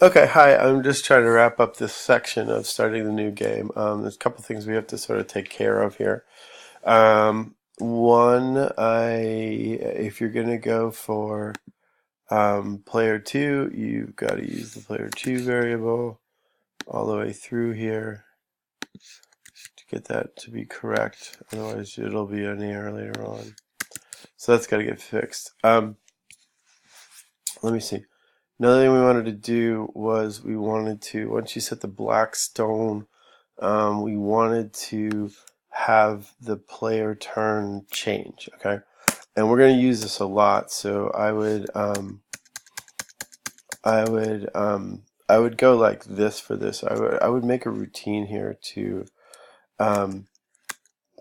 Okay, hi. I'm just trying to wrap up this section of starting the new game. There's a couple things we have to sort of take care of here. One, if you're gonna go for player two, you've got to use the player two variable all the way through here to get that to be correct. Otherwise, it'll be an error later on. So that's got to get fixed. Let me see. Another thing we wanted to do was we wanted to, once you set the black stone, we wanted to have the player turn change, okay? And we're going to use this a lot, so I would go like this for this. I would make a routine here um,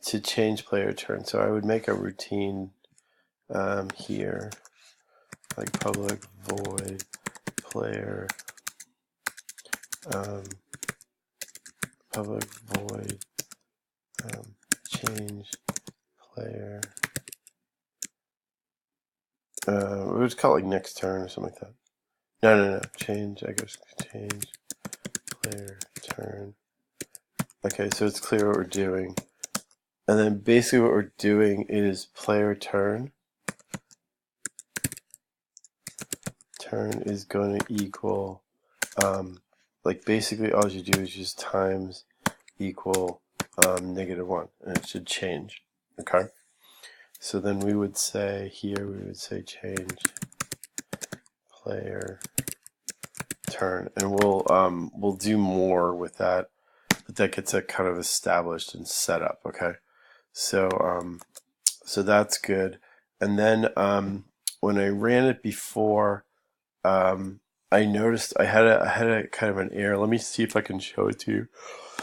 to change player turn. So I would make a routine here, like public void player um, public void change player. We would call it like next turn or something like that. No. Change. I guess change player turn. Okay, so it's clear what we're doing. And then basically what we're doing is player turn. Turn is going to equal, like basically all you do is just times equal -1, and it should change. Okay. So then we would say here, we would say change player turn, and we'll do more with that, but that gets it kind of established and set up. Okay, so that's good. And then when I ran it before, I noticed I had a kind of an error. Let me see if I can show it to you.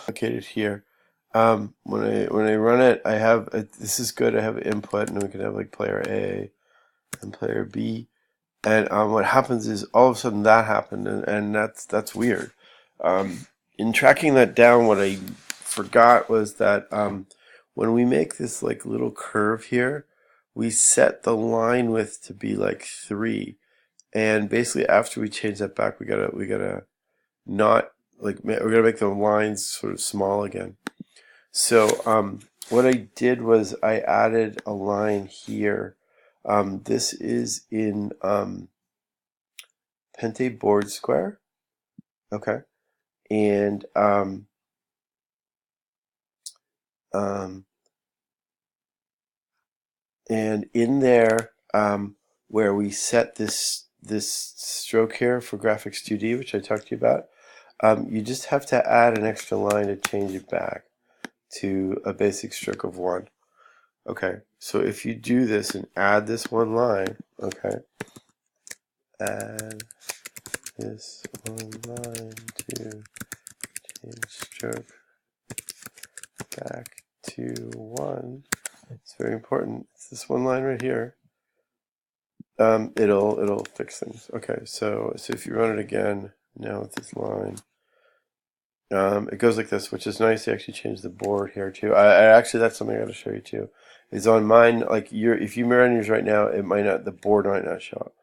Located here. When I run it, I have this is good. I have input, and we can have like player A and player B. And what happens is all of a sudden that happened, and that's weird. In tracking that down, what I forgot was that when we make this like little curve here, we set the line width to be like 3, and basically after we change that back, we gotta not like we're gonna make the lines sort of small again. So what I did was I added a line here. This is in Pente board square, okay, and um, in there where we set this stroke here for graphics 2D, which I talked to you about, you just have to add an extra line to change it back to a basic stroke of 1. Okay, so if you do this and add this one line, okay, add this one line to change stroke back to 1. It's very important. It's this one line right here. It'll fix things. Okay, so if you run it again now with this line, it goes like this, which is nice. They actually changed the board here too. I actually, that's something I got to show you too. Is on mine, like if you run yours right now, it might not, the board might not show up.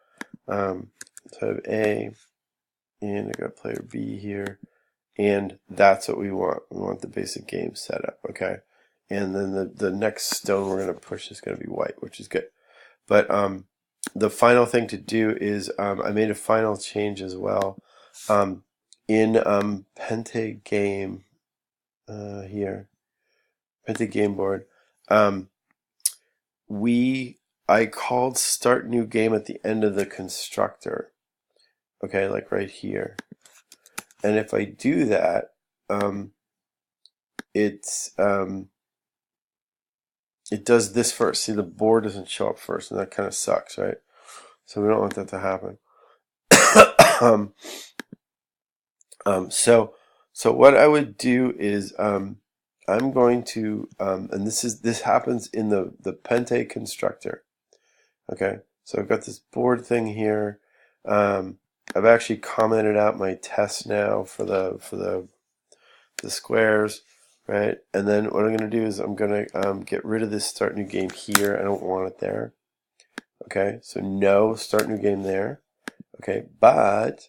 So I have A, and I got player B here, and that's what we want. We want the basic game setup, okay? And then the next stone we're going to push is going to be white, which is good. But the final thing to do is I made a final change as well. In Pente game here, Pente game board, I called start new game at the end of the constructor. Okay, like right here. And if I do that, it does this first. See, the board doesn't show up first, and that kind of sucks, right? So we don't want that to happen. So what I would do is I'm going to and this happens in the Pente constructor. Okay, so I've got this board thing here. I've actually commented out my test now for the squares, right? And then what I'm going to do is I'm going to get rid of this start new game here. I don't want it there. Okay, so no start new game there. Okay, but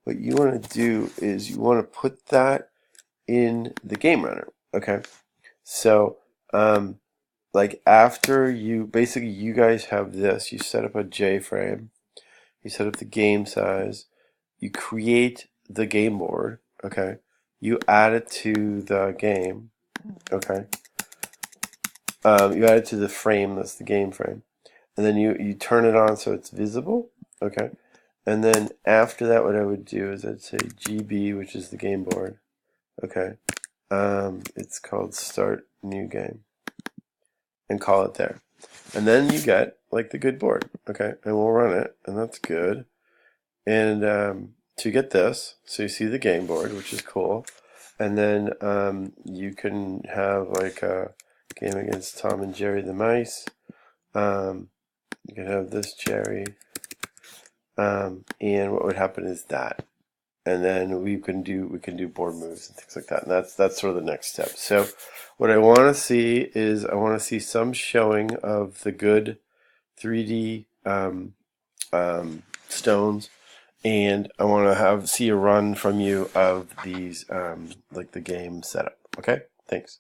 what you want to do is you want to put that in the game runner. Okay, so like after you basically you guys have this, you set up a J-frame, you set up the game size, you create the game board. Okay, you add it to the game. Okay, you add it to the frame, that's the game frame, and then you turn it on so it's visible. Okay, and then after that, what I would do is I'd say GB, which is the game board. Okay, it's called Start New Game, and call it there. And then you get like the good board. Okay, and we'll run it, and that's good. And to get this, so you see the game board, which is cool, and then you can have like a game against Tom and Jerry the mice. You can have this Jerry, and what would happen is that, and then we can do board moves and things like that. And that's sort of the next step. So what I want to see is I want to see some showing of the good 3D stones, and I want to see a run from you of these like the game setup. Okay, thanks.